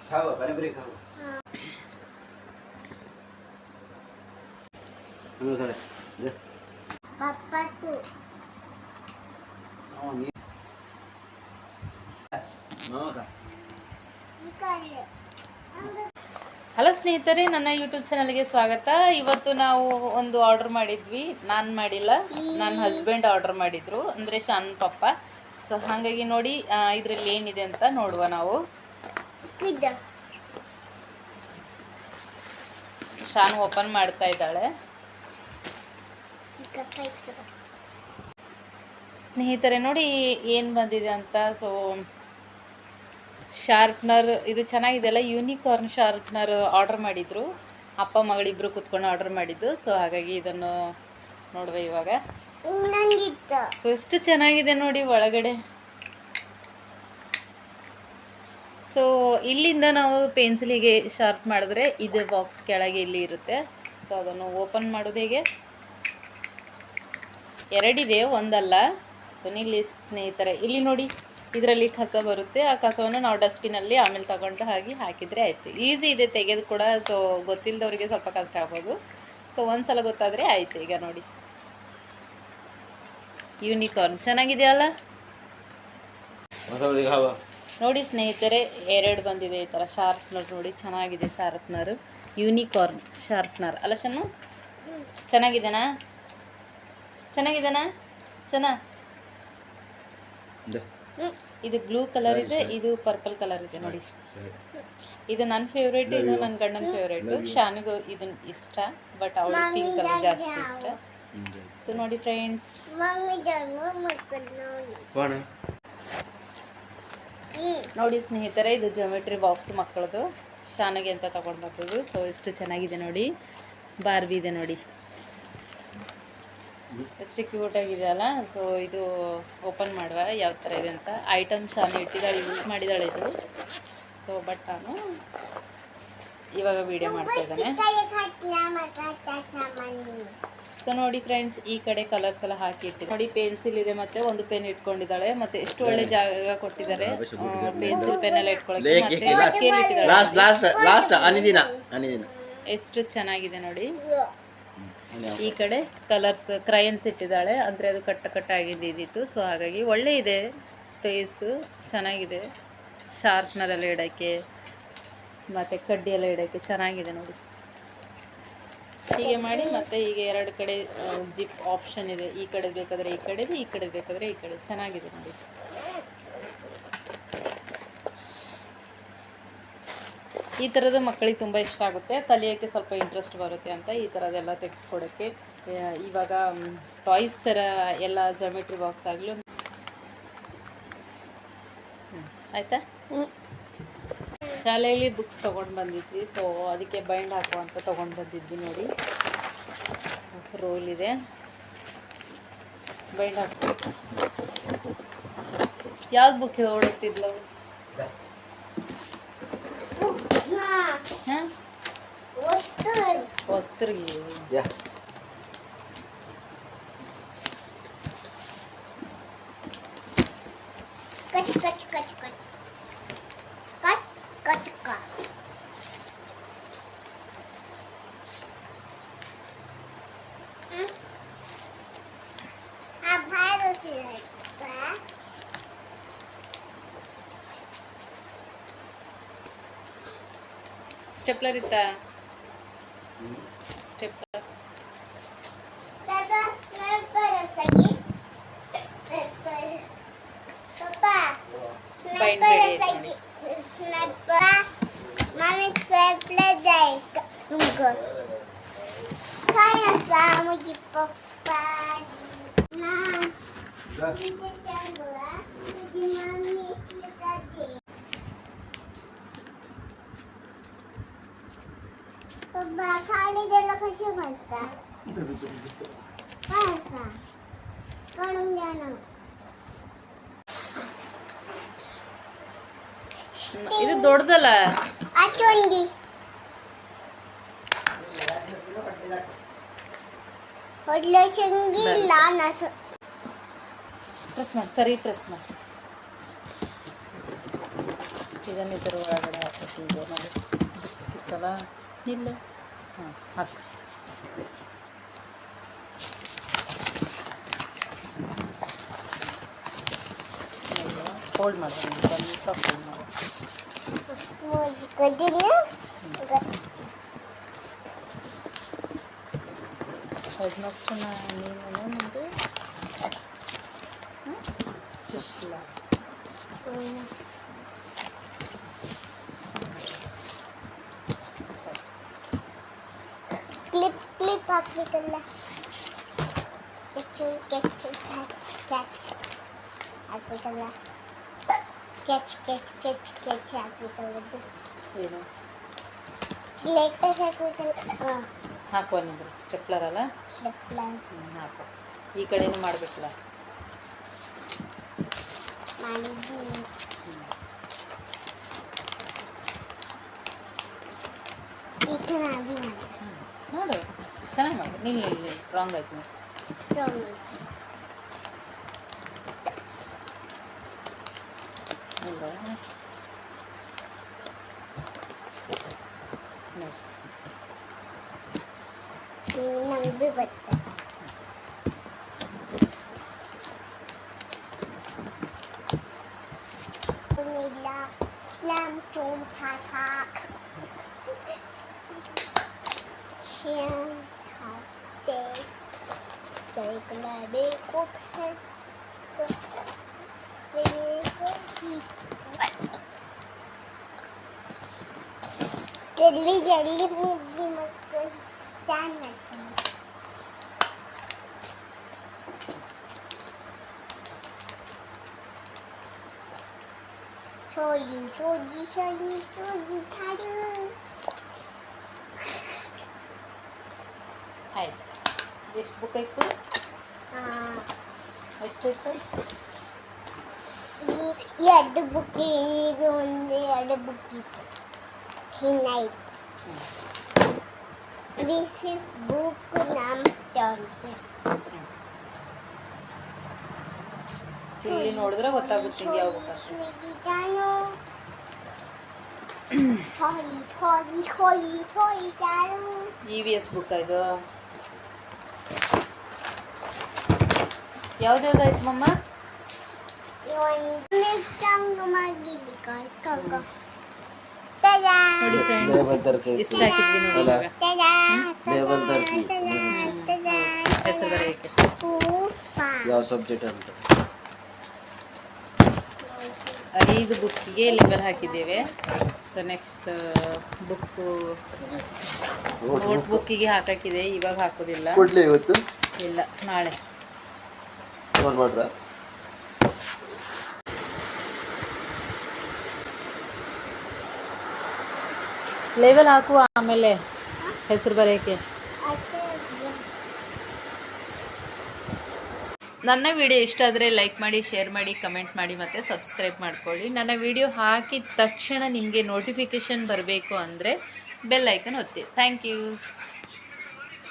खाओ पानीपुरी खाओ पापा तू ಹಲೋ ಸ್ನೇಹಿತರೆ, ನನ್ನ ಯೂಟ್ಯೂಬ್ ಚಾನಲ್ಗೆ ಸ್ವಾಗತ. ಇವತ್ತು ನಾವು ಒಂದು ಆರ್ಡರ್ ಮಾಡಿದ್ವಿ. ನಾನು ಮಾಡಿಲ್ಲ, ನನ್ನ ಹಸ್ಬೆಂಡ್ ಆರ್ಡರ್ ಮಾಡಿದ್ರು, ಅಂದರೆ ಶಾನ್ ಪಪ್ಪ. ಸೊ ಹಾಗಾಗಿ ನೋಡಿ ಇದರಲ್ಲಿ ಏನಿದೆ ಅಂತ ನೋಡುವ. ನಾವು ಶಾನ್ ಓಪನ್ ಮಾಡ್ತಾ ಇದ್ದಾಳೆ. ಸ್ನೇಹಿತರೆ ನೋಡಿ ಏನು ಬಂದಿದೆ ಅಂತ. ಸೊ ಶಾರ್ಪ್ನರ್ ಇದು ಚೆನ್ನಾಗಿದೆ ಅಲ್ಲ, ಯೂನಿಕಾರ್ನ್ ಶಾರ್ಪ್ನರ್ ಆರ್ಡರ್ ಮಾಡಿದ್ರು. ಅಪ್ಪ ಮಗಳಿಬ್ರು ಕೂತ್ಕೊಂಡು ಆರ್ಡರ್ ಮಾಡಿದ್ದು. ಸೊ ಹಾಗಾಗಿ ಇದನ್ನು ನೋಡುವ ಇವಾಗ. ಸೊ ಎಷ್ಟು ಚೆನ್ನಾಗಿದೆ ನೋಡಿ ಒಳಗಡೆ. ಸೊ ಇಲ್ಲಿಂದ ನಾವು ಪೆನ್ಸಿಲಿಗೆ ಶಾರ್ಪ್ ಮಾಡಿದ್ರೆ ಇದು ಬಾಕ್ಸ್ ಕೆಳಗೆ ಇಲ್ಲಿ ಇರುತ್ತೆ. ಸೊ ಅದನ್ನು ಓಪನ್ ಮಾಡೋದು ಹೇಗೆ? ಎರಡಿದೆ, ಒಂದಲ್ಲ. ಸೊ ಇಲ್ಲಿ ಸ್ನೇಹಿತರೆ ಇಲ್ಲಿ ನೋಡಿ, ಇದರಲ್ಲಿ ಕಸ ಬರುತ್ತೆ. ಆ ಕಸವನ್ನು ನಾವು ಡಸ್ಟ್ಬಿನಲ್ಲಿ ಆಮೇಲೆ ತಗೊಂಡು ಹಾಕಿದರೆ ಆಯಿತು. ಈಸಿ ಇದೆ ತೆಗೆದು ಕೂಡ. ಸೊ ಗೊತ್ತಿಲ್ಲದವರಿಗೆ ಸ್ವಲ್ಪ ಕಷ್ಟ ಆಗ್ಬೋದು. ಸೊ ಒಂದು ಸಲ ಗೊತ್ತಾದರೆ ಆಯಿತು. ಈಗ ನೋಡಿ ಯೂನಿಕಾರ್ನ್ ಚೆನ್ನಾಗಿದೆಯಲ್ಲ ನೋಡಿ ಸ್ನೇಹಿತರೆ. ಎರಡು ಬಂದಿದೆ ಈ ಥರ ಶಾರ್ಪ್ನರ್ ನೋಡಿ, ಚೆನ್ನಾಗಿದೆ ಶಾರ್ಪ್ನರ್. ಯೂನಿಕಾರ್ನ್ ಶಾರ್ಪ್ನರ್ ಅಲ್ಲ ಶನ್ನು? ಚೆನ್ನಾಗಿದೆನಾ? ಚೆನ್ನಾಗಿದೆನಾ ಶನ? ಇದು ಬ್ಲೂ ಕಲರ್ ಇದೆ, ಇದು ಪರ್ಪಲ್ ಕಲರ್ ಇದೆ ನೋಡಿ. ಇದು ನನ್ನ ಫೇವ್ರೇಟ್, ಇದು ನನ್ನ ಗಂಡನ ಫೇವ್ರೇಟು. ಶಾನಿಗೂ ಇದನ್ನ ಇಷ್ಟ, ಬಟ್ ಅವಳು ಪಿಂಕ್ ಕಲರ್ ಜಾಸ್ತಿ ಇಷ್ಟ. ಸೊ ನೋಡಿ ಫ್ರೆಂಡ್ಸ್, ನೋಡಿ ಸ್ನೇಹಿತರೆ, ಇದು ಜ್ಯೋಮೆಟ್ರಿ ಬಾಕ್ಸ್ ಮಕ್ಕಳದು, ಶಾನಿಗೆ ಅಂತ ತಗೊಂಡು ಬರ್ತದ್ದು. ಸೊ ಎಷ್ಟು ಚೆನ್ನಾಗಿದೆ ನೋಡಿ, ಬಾರ್ಬಿ ಇದೆ ನೋಡಿ, ಎಷ್ಟು ಕ್ಯೂಟ್ ಆಗಿದೆ ಅಲ್ಲ. ಸೊ ಇದು ಓಪನ್ ಮಾಡುವ ಯಾವ ಥರ ಇದೆ ಅಂತ. ಐಟಮ್ ಶಾನೆ ಇಟ್ಟಿದ್ದಾಳೆ, ಯೂಸ್ ಮಾಡಿದ್ದಾಳೆ ಇದು. ಸೊ ಬಟ್ ನಾನು ಇವಾಗ ವಿಡಿಯೋ ಮಾಡ್ತಾ ಇದ್ದಾನೆ. ಸೊ ನೋಡಿ ಫ್ರೆಂಡ್ಸ್, ಈ ಕಡೆ ಕಲರ್ಸ್ ಎಲ್ಲ ಹಾಕಿ ಇಟ್ಟಿದ್ದಾರೆ ನೋಡಿ. ಪೆನ್ಸಿಲ್ ಇದೆ, ಮತ್ತೆ ಒಂದು ಪೆನ್ ಇಟ್ಕೊಂಡಿದ್ದಾಳೆ. ಮತ್ತೆ ಎಷ್ಟು ಒಳ್ಳೆ ಜಾಗ ಕೊಟ್ಟಿದ್ದಾರೆ ಪೆನ್ಸಿಲ್ ಪೆನ್ ಎಲ್ಲ ಇಟ್ಕೊಳ್ಳೋಕೆ. ಮತ್ತೆ ಸ್ಕೇಲ್ ಇಟ್ಟಿದ್ದಾಳೆ. ಎಷ್ಟು ಚೆನ್ನಾಗಿದೆ ನೋಡಿ. ಈ ಕಡೆ ಕಲರ್ಸ್ ಕ್ರಯನ್ಸ್ ಇಟ್ಟಿದ್ದಾಳೆ, ಅಂದರೆ ಅದು ಕಟ್ಟ ಆಗಿದ್ದು ಇದ್ದಿತ್ತು. ಸೊ ಹಾಗಾಗಿ ಒಳ್ಳೆ ಇದೆ ಸ್ಪೇಸು, ಚೆನ್ನಾಗಿದೆ. ಶಾರ್ಪ್ನರೆಲ್ಲ ಇಡೋಕ್ಕೆ ಮತ್ತು ಕಡ್ಡಿ ಎಲ್ಲ ಇಡೋಕ್ಕೆ ಚೆನ್ನಾಗಿದೆ ನೋಡಿ. ಹೀಗೆ ಮಾಡಿ ಮತ್ತೆ ಈಗ ಎರಡು ಕಡೆ ಜಿಪ್ ಆಪ್ಷನ್ ಇದೆ. ಈ ಕಡೆ ಬೇಕಾದರೆ ಈ ಕಡೆ, ಈ ಕಡೆ ಬೇಕಾದರೆ ಈ ಕಡೆ. ಚೆನ್ನಾಗಿದೆ ನೋಡಿ. ಈ ಥರದ್ದು ಮಕ್ಕಳಿಗೆ ತುಂಬ ಇಷ್ಟ ಆಗುತ್ತೆ, ಕಲಿಯೋಕ್ಕೆ ಸ್ವಲ್ಪ ಇಂಟ್ರೆಸ್ಟ್ ಬರುತ್ತೆ ಅಂತ ಈ ಥರದ್ದೆಲ್ಲ ತೆಗೆಸ್ಕೊಡೋಕ್ಕೆ. ಇವಾಗ ಟಾಯ್ಸ್ ಥರ ಎಲ್ಲ ಜ್ಯೋಮೆಟ್ರಿ ಬಾಕ್ಸ್ ಆಗಲಿ. ಆಯಿತಾ? ಶಾಲೆಯಲ್ಲಿ ಬುಕ್ಸ್ ತೊಗೊಂಡು ಬಂದಿದ್ವಿ. ಸೊ ಅದಕ್ಕೆ ಬೈಂಡ್ ಹಾಕೋ ಅಂತ ತೊಗೊಂಡು ಬಂದಿದ್ವಿ ನೋಡಿ. ರೋಲ್ ಇದೆ, ಬೈಂಡ್ ಹಾಕೋ. ಯಾವ್ದು ಬುಕ್ ಓಡುತ್ತಿದ್ಲು? ವಸ್ತುರಿಗೆ ಸ್ಟೆಪ್ಲರ್ ಇತ್ತಾ? ಸ್ಟೆಪ್ಲರ್ खालीला कशी म्हणतात काय असा काढून द्या ना. ಇದು ದೊಡ್ಡದಲ್ಲ, ಅಚ್ಚೊಂದಿ ಹೊಡ್ಲ ಶಂಗಿಲ್ಲ ನಸ. ಪ್ರೆಸ್ ಮಾಡಿ, ಸರಿ ಪ್ರೆಸ್ ಮಾಡಿ. ಇದನ್ನು ಇದರ ಒಳಗಡೆ ಹಾಕಿದೆ ನೋಡಿ ಇತ್ತಲ್ಲ ಇಲ್ಲ ಹಾಂ ಹಾಕಿ ಫೋಲ್ಡ್ ಮಾಡೋದು ಸ್ವಲ್ಪ ಫೋಲ್ಡ್ ಮಾಡೋದು ಹೆಡ್ ಮಾಸ್ಟರ್ನ ನೀನು ಮುಂದೆ ಸುಶೀಲಾ ಸರಿ ಕ್ಲಿಪ್ ಹಾಕ್ಬೇಕಲ್ಲ ಕೆಚ್ಚು ಕ್ಯಾಚ್ ಹಾಕ್ಬೇಕಲ್ಲ ಕ್ಯಾಚ್ ಹಾಕ್ಬೇಕಲ್ಲದ್ದು ಏನು ಲೇಟೆಸ್ಟ್ ಹಾಕ್ಬೇಕಲ್ಲ ಹಾಕುವ ನಿಂದ್ರೆ ಸ್ಟೆಪ್ಲರ್ ಅಲ್ಲ ಹಾಕುವ ಈ ಕಡೆನೂ ಮಾಡಬೇಕಲ್ಲ ಮಾಡಿದ್ದಿ ಈ ಕಡೆ ಮಾಡಿ ಮಾಡು ಚೆನ್ನಾಗಿ ಮಾಡು ನಿಲ್ಲಿ ರಾಂಗ್ ಆಯ್ತು ನೀವು ಇಲ್ಲ ನಂದು ಬರ್ತದೆ ಇಲ್ಲ ಸ್ಲಾಮ್ ಚೋಮ್ ಠಾಕ್ ಶ್ಯಾಮ್ ಠಾಕ್ತೆ ಸೈಕಲೇ ಕೋಪೆ ಜಲ್ದಿ ಮುಗ್ದಿ ಮಕ್ಕಳು ಚೆನ್ನಾಗಿ 소리 타르 ಆಯ್ತು ಎಷ್ಟು ಬುಕ್ ಆಯಿತು ಎಷ್ಟಾಯ್ತು ಈ ಎರಡು ಬುಕ್ ಈಗ ಒಂದು ಎರಡು ಬುಕ್ ಇತ್ತು ಹಿಂಗಾಯ್ತು ದಿಸ್ ಇಸ್ ಬುಕ್ ನಮ್ ಇಲ್ಲಿ ನೋಡಿದ್ರೆ ಗೊತ್ತಾಗುತ್ತೆ ನಿಂಗೆ ಯಾವ book E V S book ಇದು ಯಾವ್ದಾಯ್ತು ಮಮ್ಮ ನೋಡಿ ಫ್ರೆಂಡ್ಸ್ ಎಷ್ಟು ಹಾಕಿದ್ವಿ ನೋಡಿ ಹೆಸರು ಬರೆಯಕ್ಕೆ ಯಾವ ಸಬ್ಜೆಕ್ಟ್ ಅಂತ 5 ಬುಕ್ಕಿಗೆ ಲೇಬಲ್ ಹಾಕಿದ್ದೇವೆ ಸೊ ನೆಕ್ಸ್ಟ್ ಬುಕ್ಕು ನೋಟ್ ಬುಕ್ಕಿಗೆ ಹಾಕಿದೆ ಇವಾಗ ಹಾಕೋದಿಲ್ಲ ಕೊಡ್ಲಿ ಇವತ್ತು ಇಲ್ಲ ನಾಳೆ ಫೋನ್ ಮಾಡ್ರ ಲೇಬಲ್ ಹಾಕುವ ಆಮೇಲೆ ಹೆಸರು ಬರೆಯೋಕ್ಕೆ ನನ್ನ ವಿಡಿಯೋ ಇಷ್ಟ ಆದರೆ ಲೈಕ್ ಮಾಡಿ ಶೇರ್ ಮಾಡಿ ಕಮೆಂಟ್ ಮಾಡಿ ಮತ್ತು ಸಬ್ಸ್ಕ್ರೈಬ್ ಮಾಡ್ಕೊಳ್ಳಿ ನನ್ನ ವಿಡಿಯೋ ಹಾಕಿದ ತಕ್ಷಣ ನಿಮಗೆ ನೋಟಿಫಿಕೇಷನ್ ಬರಬೇಕು ಅಂದರೆ ಬೆಲ್ ಐಕನ್ ಒತ್ತಿ ಥ್ಯಾಂಕ್ ಯು